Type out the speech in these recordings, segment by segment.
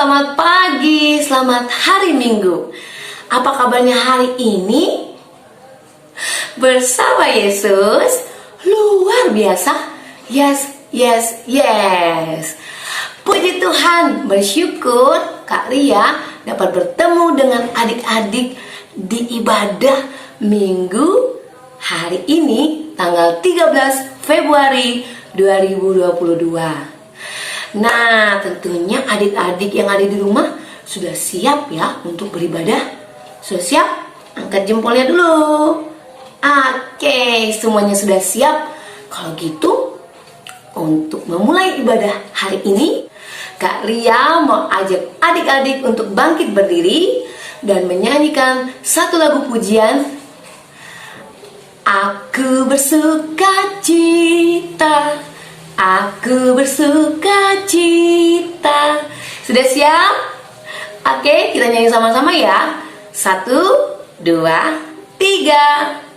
selamat pagi, selamat hari Minggu. Apa kabarnya hari ini? Bersama Yesus, luar biasa. Yes, yes, yes. Puji Tuhan, bersyukur Kak Ria dapat bertemu dengan adik-adik di ibadah Minggu hari ini, tanggal 13 Februari 2022. Nah, tentunya adik-adik yang ada di rumah sudah siap ya untuk beribadah? Sudah siap? Angkat jempolnya dulu. Oke, semuanya sudah siap. Kalau gitu, untuk memulai ibadah hari ini, Kak Ria mau ajak adik-adik untuk bangkit berdiri dan menyanyikan satu lagu pujian. Aku bersuka cita, aku bersuka cita. Sudah siap? Oke, kita nyanyi sama-sama ya. 1, 2, 3.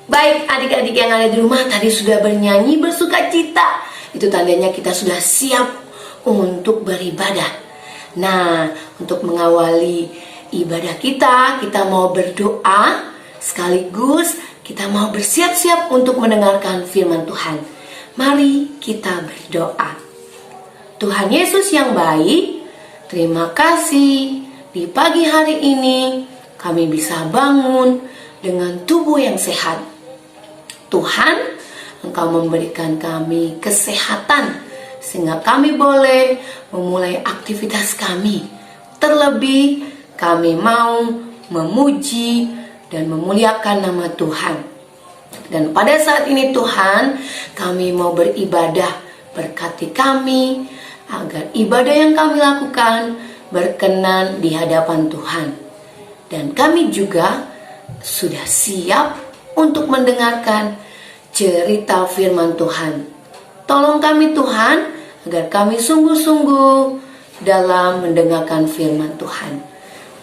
Baik, adik-adik yang ada di rumah tadi sudah bernyanyi bersuka cita. Itu tandanya kita sudah siap untuk beribadah. Nah, untuk mengawali ibadah kita mau berdoa. Sekaligus kita mau bersiap-siap untuk mendengarkan firman Tuhan. Mari kita berdoa. Tuhan Yesus yang baik, terima kasih di pagi hari ini kami bisa bangun dengan tubuh yang sehat. Tuhan, Engkau memberikan kami kesehatan sehingga kami boleh memulai aktivitas kami. Terlebih kami mau memuji dan memuliakan nama Tuhan. Dan pada saat ini Tuhan, kami mau beribadah. Berkati kami agar ibadah yang kami lakukan berkenan di hadapan Tuhan. Dan kami juga sudah siap untuk mendengarkan cerita firman Tuhan. Tolong kami Tuhan, agar kami sungguh-sungguh dalam mendengarkan firman Tuhan.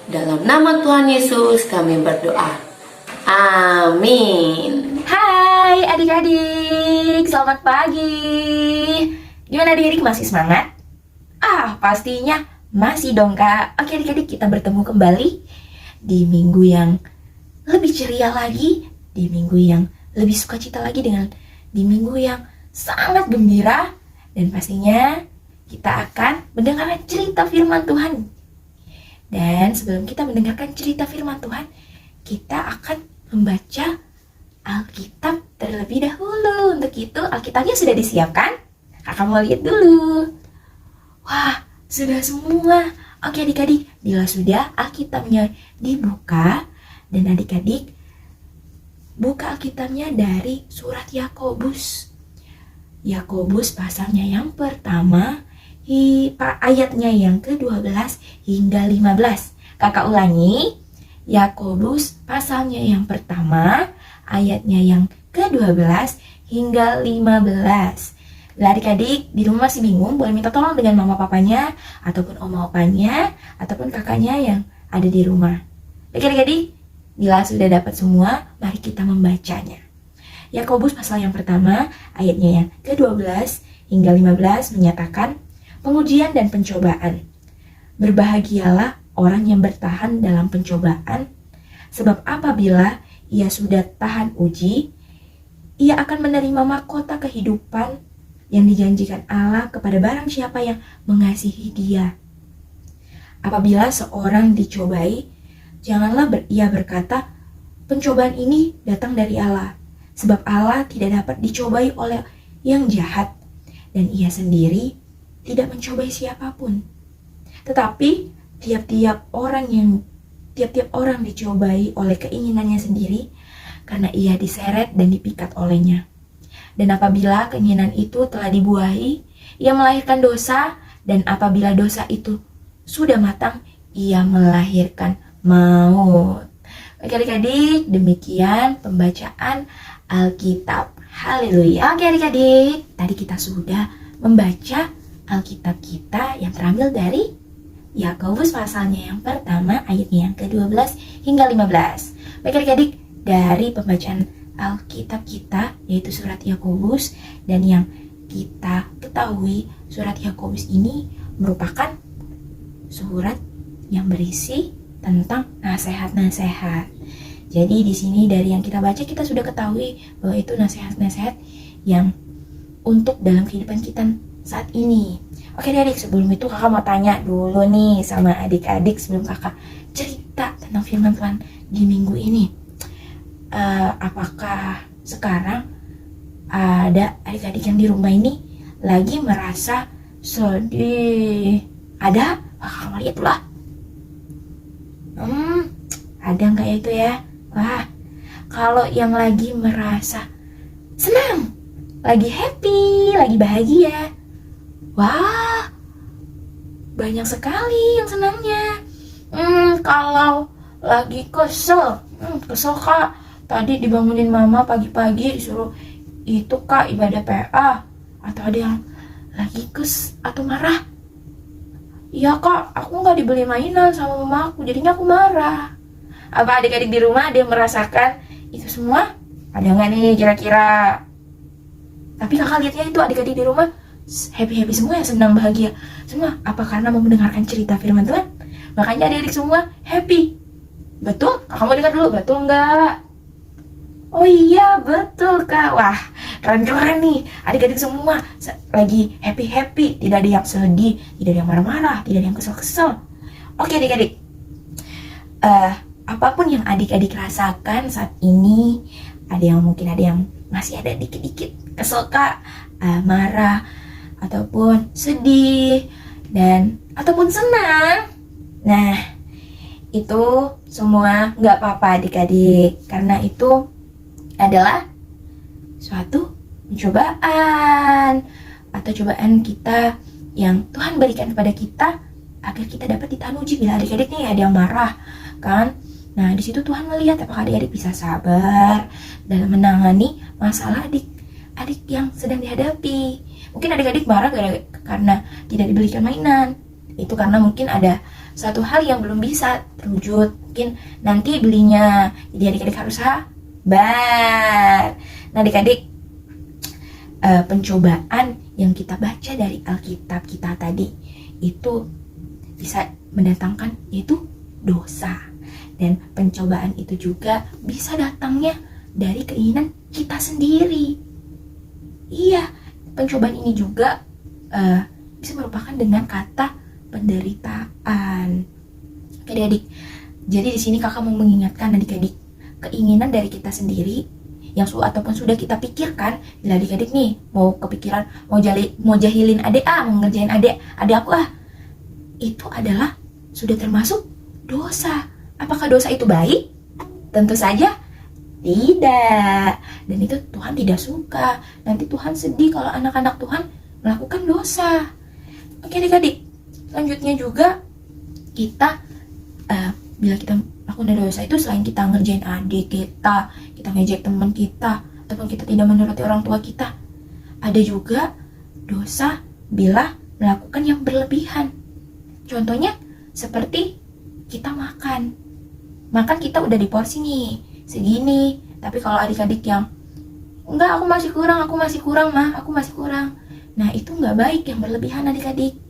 Dalam nama Tuhan Yesus kami berdoa. Amin. Hai adik-adik, selamat pagi. Gimana adik-adik, masih semangat? Pastinya masih dong Kak. Oke adik-adik, kita bertemu kembali di minggu yang lebih ceria lagi, di minggu yang lebih sukacita lagi, di minggu yang sangat gembira. Dan pastinya kita akan mendengarkan cerita firman Tuhan. Dan sebelum kita mendengarkan cerita firman Tuhan, kita akan membaca Alkitab terlebih dahulu. Untuk itu Alkitabnya sudah disiapkan? Kakak mau lihat dulu. Wah, sudah semua. Oke adik-adik, bila sudah Alkitabnya dibuka Dan adik-adik, buka Alkitabnya dari surat Yakobus. Yakobus pasalnya yang pertama, ayatnya yang ke-12 hingga 15. Kakak ulangi, Yakobus pasalnya yang pertama, ayatnya yang ke-12 hingga 15. Bila adik-adik di rumah masih bingung, boleh minta tolong dengan mama papanya, ataupun oma opanya, ataupun kakaknya yang ada di rumah. Oke adik-adik, bila sudah dapat semua, mari kita membacanya. Yakobus pasal yang pertama, ayatnya yang ke-12 hingga 15 menyatakan, pengujian dan pencobaan. Berbahagialah orang yang bertahan dalam pencobaan, sebab apabila ia sudah tahan uji, ia akan menerima mahkota kehidupan yang dijanjikan Allah kepada barang siapa yang mengasihi Dia. Apabila seorang dicobai, janganlah ia berkata, pencobaan ini datang dari Allah, sebab Allah tidak dapat dicobai oleh yang jahat, dan ia sendiri tidak mencobai siapapun. Tetapi tiap-tiap orang dicobai oleh keinginannya sendiri, karena ia diseret dan dipikat olehnya. Dan apabila keinginan itu telah dibuahi, ia melahirkan dosa, dan apabila dosa itu sudah matang, ia melahirkan maut. Oke adik-adik, demikian pembacaan Alkitab. Haleluya. Oke adik-adik, tadi kita sudah membaca Alkitab kita yang terambil dari Yakobus pasalnya yang pertama, ayatnya yang ke-12 hingga 15. Baik adik-adik, dari pembacaan Alkitab kita, yaitu surat Yakobus, dan yang kita ketahui surat Yakobus ini merupakan surat yang berisi tentang nasihat-nasihat. Jadi di sini dari yang kita baca kita sudah ketahui bahwa itu nasihat-nasihat yang untuk dalam kehidupan kita saat ini. Oke adik, sebelum itu kakak mau tanya dulu nih sama adik-adik sebelum kakak cerita tentang firman Tuhan di minggu ini. Apakah sekarang ada adik-adik yang di rumah ini lagi merasa sedih? Ada? Kakak mau lihat lah. Ada nggak itu ya? Wah, kalau yang lagi merasa senang, lagi happy, lagi bahagia, wah, banyak sekali yang senangnya. Kalau lagi kesel kak, tadi dibangunin mama pagi-pagi disuruh itu kak ibadah PA, atau ada yang lagi atau marah. Iya kak, aku nggak dibeli mainan sama mama aku, jadinya aku marah. Apa adik-adik di rumah ada yang merasakan itu semua? Ada nggak nih kira-kira? Tapi kakak lihatnya itu adik-adik di rumah happy-happy semua ya, senang bahagia semua. Apa karena mau mendengarkan cerita firman Tuhan? Makanya adik-adik semua happy. Betul? Kakak mau dengar dulu, betul nggak? Oh iya, betul kak. Wah, keren-keren nih. Adik-adik semua lagi happy-happy. Tidak ada yang sedih, tidak ada yang marah-marah, tidak ada yang kesel-kesel. Oke adik-adik, apapun yang adik-adik rasakan saat ini, mungkin ada yang masih ada dikit-dikit kesel kak, marah, ataupun sedih, ataupun senang. Nah, itu semua nggak apa-apa adik-adik, karena itu adalah suatu pencobaan atau cobaan kita yang Tuhan berikan kepada kita agar kita dapat ditahan uji. Bila adik-adik nih ada yang marah kan, nah di situ Tuhan melihat apakah adik-adik bisa sabar dalam menangani masalah adik yang sedang dihadapi. Mungkin adik-adik marah karena tidak dibelikan mainan, itu karena mungkin ada satu hal yang belum bisa terwujud, mungkin nanti belinya, jadi adik-adik harus sabar. Nah adik-adik, pencobaan yang kita baca dari Alkitab kita tadi itu bisa mendatangkan yaitu dosa, dan pencobaan itu juga bisa datangnya dari keinginan kita sendiri. Iya, pencobaan ini juga bisa merupakan dengan kata penderitaan. Oke adik-adik, jadi di sini kakak mau mengingatkan adik-adik, keinginan dari kita sendiri yang ataupun sudah kita pikirkan. Bila adik-adik nih mau kepikiran mau jahilin adik, mau ngerjain adik aku itu adalah sudah termasuk dosa. Apakah dosa itu baik? Tentu saja tidak. Dan itu Tuhan tidak suka. Nanti Tuhan sedih kalau anak-anak Tuhan melakukan dosa. Oke adik-adik, selanjutnya juga kita bila kita melakukan dosa itu, selain kita ngerjain adik kita ngejek teman kita, ataupun kita tidak menuruti orang tua kita, ada juga dosa bila melakukan yang berlebihan. Contohnya seperti kita makan kita udah diporsi nih segini, tapi kalau adik-adik yang enggak, aku masih kurang mah, aku masih kurang. Nah itu nggak baik, yang berlebihan adik-adik.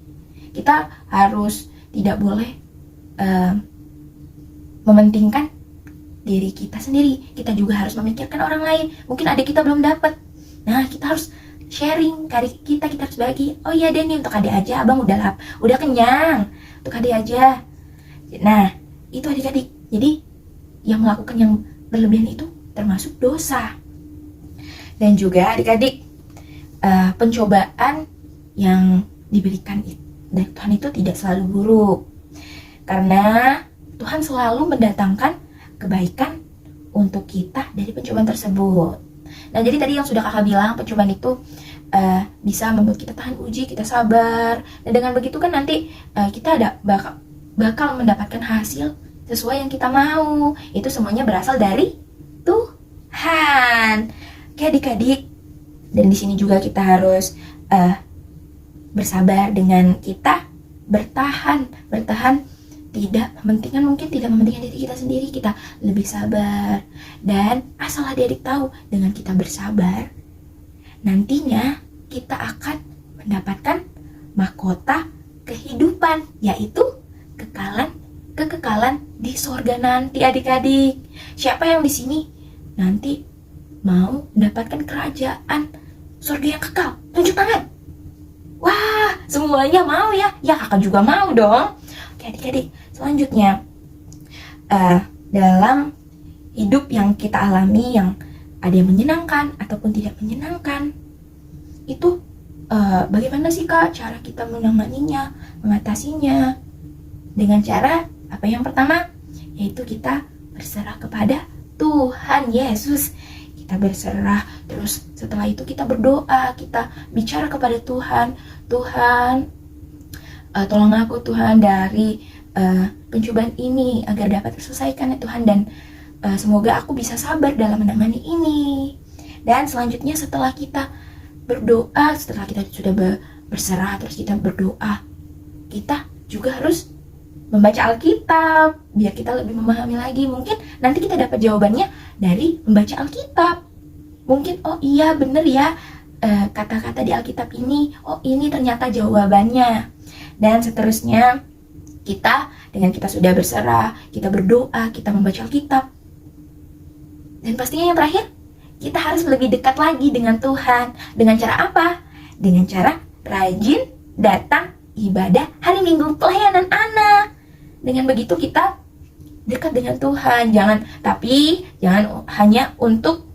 Kita harus tidak boleh mementingkan diri kita sendiri. Kita juga harus memikirkan orang lain. Mungkin adik kita belum dapat. Nah kita harus sharing ke adik kita harus bagi. Oh iya deh nih, untuk adik aja, abang udah kenyang, untuk adik aja. Nah itu adik-adik. Jadi yang melakukan yang berlebihan itu termasuk dosa. Dan juga adik-adik, pencobaan yang diberikan dari Tuhan itu tidak selalu buruk, karena Tuhan selalu mendatangkan kebaikan untuk kita dari pencobaan tersebut. Nah jadi tadi yang sudah kakak bilang, pencobaan itu bisa membuat kita tahan uji, kita sabar. Dan dengan begitu kan nanti kita bakal mendapatkan hasil sesuai yang kita mau. Itu semuanya berasal dari Tuhan. Oke adik-adik, dan di sini juga kita harus bersabar dengan kita bertahan tidak mementingkan diri kita sendiri. Kita lebih sabar. Dan asal adik-adik tahu, dengan kita bersabar, nantinya kita akan mendapatkan mahkota kehidupan, yaitu kekekalan di sorga nanti adik-adik. Siapa yang di sini nanti mau mendapatkan kerajaan sorga yang kekal? Tunjuk tangan. Wah, semuanya mau ya? Ya kakak juga mau dong. Oke adik-adik, selanjutnya dalam hidup yang kita alami, yang ada yang menyenangkan ataupun tidak menyenangkan, itu bagaimana sih kak cara kita menanganinya, mengatasinya? Dengan cara apa? Yang pertama yaitu kita berserah kepada Tuhan Yesus. Kita berserah, terus setelah itu kita berdoa, kita bicara kepada Tuhan. Tuhan, tolong aku Tuhan dari pencobaan ini agar dapat terselesaikan ya Tuhan, dan semoga aku bisa sabar dalam menangani ini. Dan selanjutnya setelah kita berdoa, setelah kita sudah berserah, terus kita berdoa, kita juga harus membaca Alkitab biar kita lebih memahami lagi. Mungkin nanti kita dapat jawabannya dari membaca Alkitab. Mungkin oh iya bener ya, kata-kata di Alkitab ini, oh ini ternyata jawabannya. Dan seterusnya kita, dengan kita sudah berserah, kita berdoa, kita membaca Alkitab, dan pastinya yang terakhir, kita harus lebih dekat lagi dengan Tuhan. Dengan cara apa? Dengan cara rajin datang ibadah hari Minggu pelayanan anak. Dengan begitu kita dekat dengan Tuhan. Jangan hanya untuk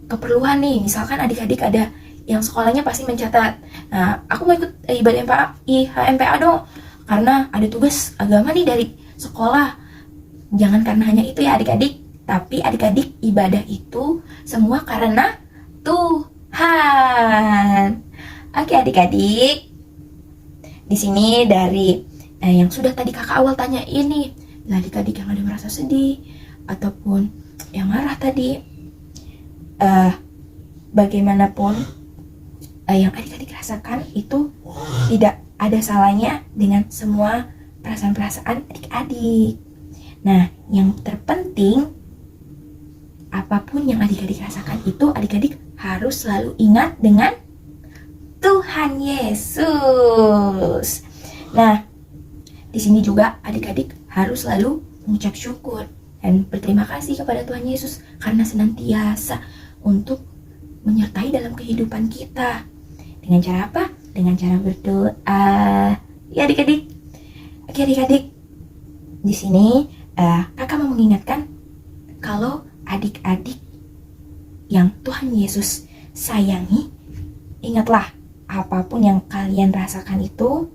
keperluan nih. Misalkan adik-adik ada yang sekolahnya pasti mencatat, nah aku mau ikut ibadah IHMPA dong karena ada tugas agama nih dari sekolah. Jangan karena hanya itu ya adik-adik, tapi adik-adik ibadah itu semua karena Tuhan. Oke adik-adik, di sini dari yang sudah tadi kakak awal tanya ini, adik-adik yang ada merasa sedih ataupun yang marah tadi, bagaimanapun yang adik-adik rasakan itu tidak ada salahnya dengan semua perasaan-perasaan adik-adik. Nah, yang terpenting apapun yang adik-adik rasakan itu adik-adik harus selalu ingat dengan Tuhan Yesus. Nah, di sini juga adik-adik harus selalu mengucap syukur dan berterima kasih kepada Tuhan Yesus karena senantiasa untuk menyertai dalam kehidupan kita. Dengan cara apa? Dengan cara berdoa. Ya adik-adik. Oke adik-adik. Di sini kakak mau mengingatkan kalau adik-adik yang Tuhan Yesus sayangi, ingatlah apapun yang kalian rasakan itu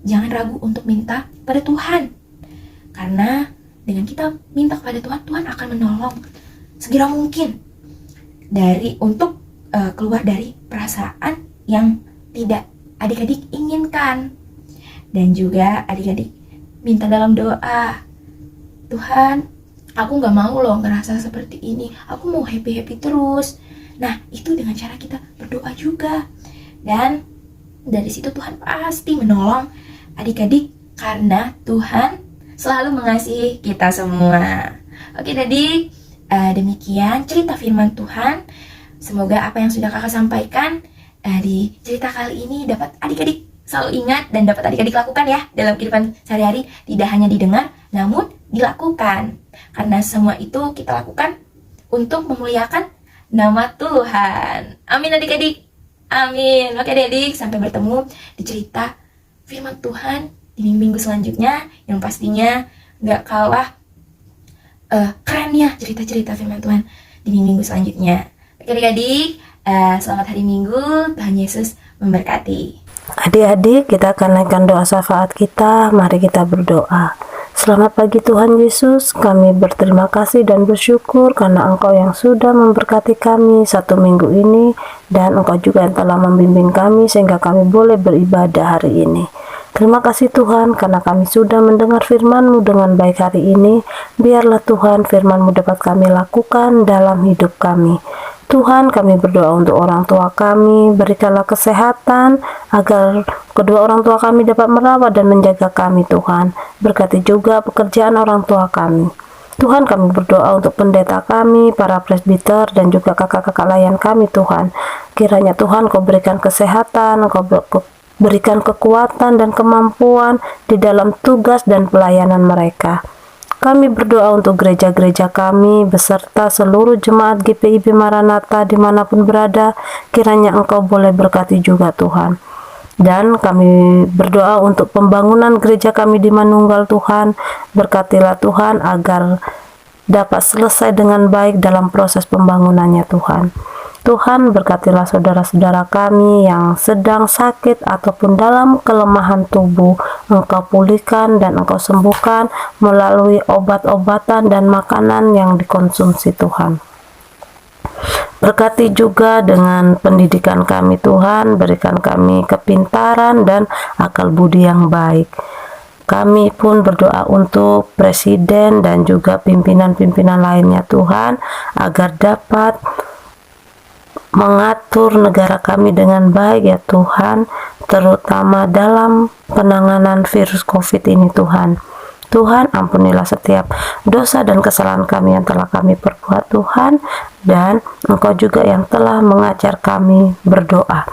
jangan ragu untuk minta pada Tuhan. Karena dengan kita minta kepada Tuhan, Tuhan akan menolong segera mungkin untuk keluar dari perasaan yang tidak adik-adik inginkan. Dan juga adik-adik minta dalam doa, Tuhan, aku gak mau loh ngerasa seperti ini, aku mau happy-happy terus. Nah, itu dengan cara kita berdoa juga. Dan dari situ Tuhan pasti menolong adik-adik, karena Tuhan selalu mengasihi kita semua. Oke adik, demikian cerita firman Tuhan. Semoga apa yang sudah kakak sampaikan di cerita kali ini dapat adik-adik selalu ingat dan dapat adik-adik lakukan ya dalam kehidupan sehari-hari. Tidak hanya didengar, namun dilakukan. Karena semua itu kita lakukan untuk memuliakan nama Tuhan. Amin adik-adik. Amin. Oke adik-adik, sampai bertemu di cerita firman Tuhan di minggu selanjutnya, yang pastinya gak kalah kerennya cerita-cerita firman Tuhan di minggu selanjutnya. Oke adik-adik, selamat hari Minggu, Tuhan Yesus memberkati. Adik-adik, kita akan naikkan doa syafaat kita. Mari kita berdoa. Selamat pagi Tuhan Yesus, kami berterima kasih dan bersyukur karena Engkau yang sudah memberkati kami satu minggu ini, dan Engkau juga yang telah membimbing kami sehingga kami boleh beribadah hari ini. Terima kasih Tuhan karena kami sudah mendengar firman-Mu dengan baik hari ini. Biarlah Tuhan firman-Mu dapat kami lakukan dalam hidup kami. Tuhan, kami berdoa untuk orang tua kami, berikanlah kesehatan agar kedua orang tua kami dapat merawat dan menjaga kami Tuhan. Berkati juga pekerjaan orang tua kami. Tuhan, kami berdoa untuk pendeta kami, para presbiter dan juga kakak-kakak layan kami Tuhan. Kiranya Tuhan Kau berikan kesehatan, Kau berikan kekuatan dan kemampuan di dalam tugas dan pelayanan mereka. Kami berdoa untuk gereja-gereja kami beserta seluruh jemaat GPIB Maranatha dimanapun berada. Kiranya Engkau boleh berkati juga Tuhan. Dan kami berdoa untuk pembangunan gereja kami di Manunggal Tuhan. Berkatilah Tuhan agar dapat selesai dengan baik dalam proses pembangunannya Tuhan. Tuhan, berkatilah saudara-saudara kami yang sedang sakit ataupun dalam kelemahan tubuh. Engkau pulihkan dan Engkau sembuhkan melalui obat-obatan dan makanan yang dikonsumsi Tuhan. Berkati juga dengan pendidikan kami Tuhan, berikan kami kepintaran dan akal budi yang baik. Kami pun berdoa untuk presiden dan juga pimpinan-pimpinan lainnya Tuhan, agar dapat mengatur negara kami dengan baik ya Tuhan, terutama dalam penanganan virus COVID ini Tuhan. Tuhan, ampunilah setiap dosa dan kesalahan kami yang telah kami perbuat Tuhan, dan Engkau juga yang telah mengajar kami berdoa.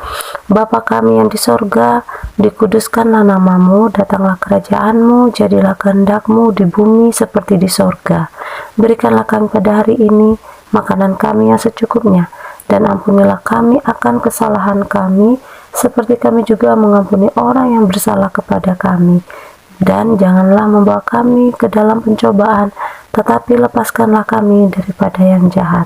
Bapa kami yang di sorga, dikuduskanlah nama-Mu, datanglah kerajaan-Mu, jadilah kehendak-Mu di bumi seperti di sorga. Berikanlah kami pada hari ini makanan kami yang secukupnya, dan ampunilah kami akan kesalahan kami, seperti kami juga mengampuni orang yang bersalah kepada kami. Dan janganlah membawa kami ke dalam pencobaan, tetapi lepaskanlah kami daripada yang jahat.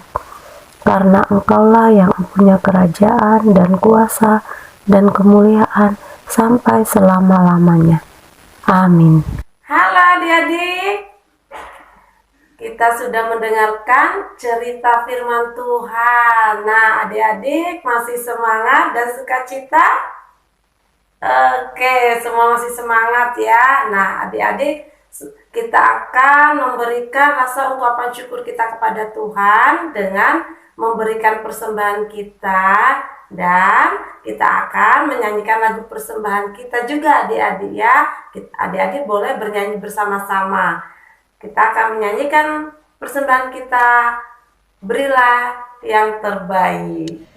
Karena Engkaulah yang punya kerajaan dan kuasa dan kemuliaan sampai selama-lamanya. Amin. Halo adik-adik, kita sudah mendengarkan cerita firman Tuhan. Nah, adik-adik masih semangat dan sukacita? Oke, semua masih semangat ya. Nah, adik-adik, kita akan memberikan rasa ungkapan syukur kita kepada Tuhan dengan memberikan persembahan kita, dan kita akan menyanyikan lagu persembahan kita juga adik-adik ya. Adik-adik boleh bernyanyi bersama-sama. Kita akan menyanyikan persembahan kita, Berilah yang Terbaik.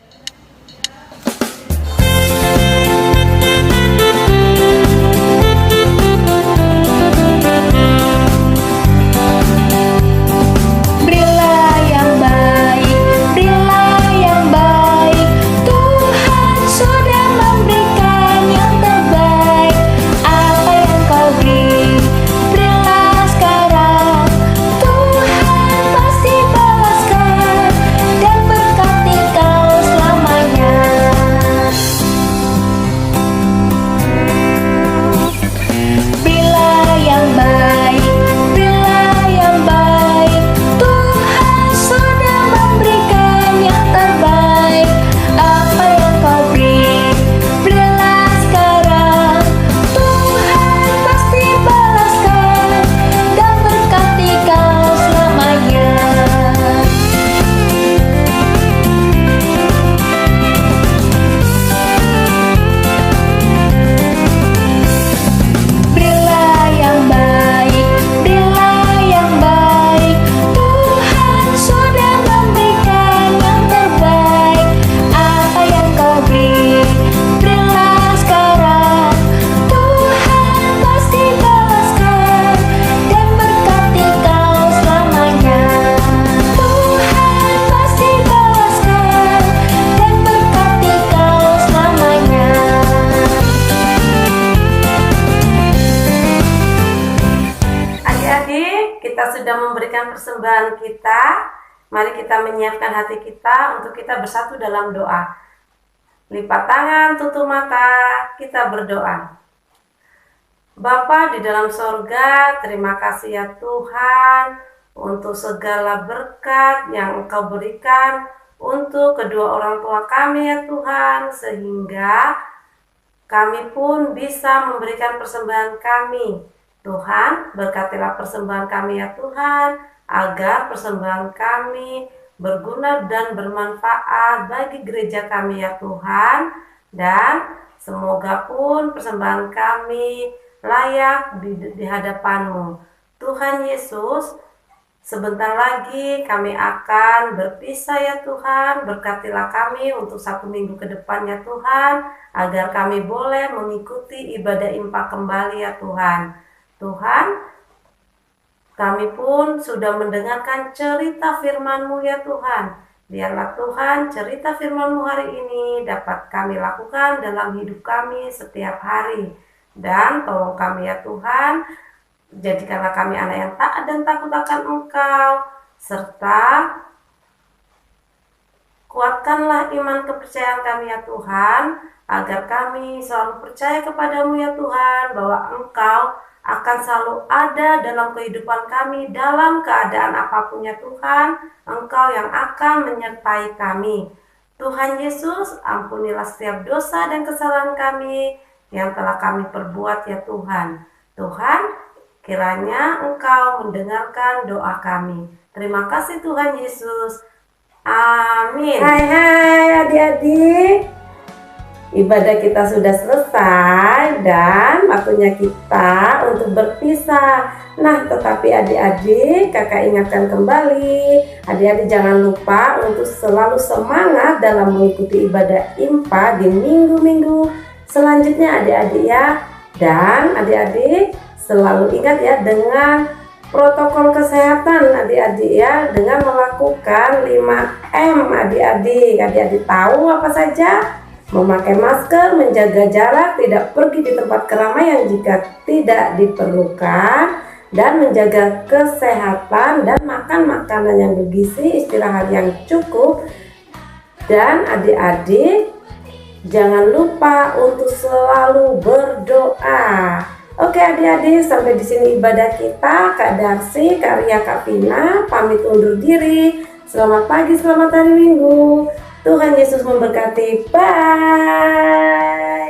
Kau persembahan kita, mari kita menyiapkan hati kita untuk kita bersatu dalam doa. Lipat tangan, tutup mata, kita berdoa. Bapa di dalam sorga, terima kasih ya Tuhan untuk segala berkat yang Engkau berikan untuk kedua orang tua kami ya Tuhan, sehingga kami pun bisa memberikan persembahan kami. Tuhan, berkatilah persembahan kami ya Tuhan, agar persembahan kami berguna dan bermanfaat bagi gereja kami ya Tuhan, dan semoga pun persembahan kami layak di hadapan-Mu. Tuhan Yesus, sebentar lagi kami akan berpisah ya Tuhan, berkatilah kami untuk 1 minggu ke depan ya Tuhan, agar kami boleh mengikuti ibadah impak kembali ya Tuhan. Tuhan, kami pun sudah mendengarkan cerita firman-Mu ya Tuhan. Biarlah Tuhan cerita firman-Mu hari ini dapat kami lakukan dalam hidup kami setiap hari. Dan tolong kami ya Tuhan, jadikanlah kami anak yang taat dan takut akan Engkau, serta kuatkanlah iman kepercayaan kami ya Tuhan, agar kami selalu percaya kepadamu ya Tuhan, bahwa Engkau akan selalu ada dalam kehidupan kami, dalam keadaan apapun ya Tuhan, Engkau yang akan menyertai kami. Tuhan Yesus, ampunilah setiap dosa dan kesalahan kami yang telah kami perbuat ya Tuhan. Tuhan, kiranya Engkau mendengarkan doa kami. Terima kasih Tuhan Yesus. Amin. Hai adik-adik. Ibadah kita sudah selesai dan waktunya kita untuk berpisah. Nah, tetapi adik-adik, kakak ingatkan kembali, adik-adik jangan lupa untuk selalu semangat dalam mengikuti ibadah IMPA di minggu-minggu selanjutnya adik-adik ya. Dan adik-adik selalu ingat ya dengan protokol kesehatan adik-adik ya, dengan melakukan 5M adik-adik. Adik-adik tahu apa saja? Memakai masker, menjaga jarak, tidak pergi di tempat keramaian jika tidak diperlukan, dan menjaga kesehatan dan makan makanan yang bergizi, istirahat yang cukup. Dan adik-adik jangan lupa untuk selalu berdoa. Oke adik-adik, sampai di sini ibadah kita. Kak Darsi, Kak Ria, Kak Vina pamit undur diri. Selamat pagi, selamat hari Minggu. Tuhan Yesus memberkati. Bye.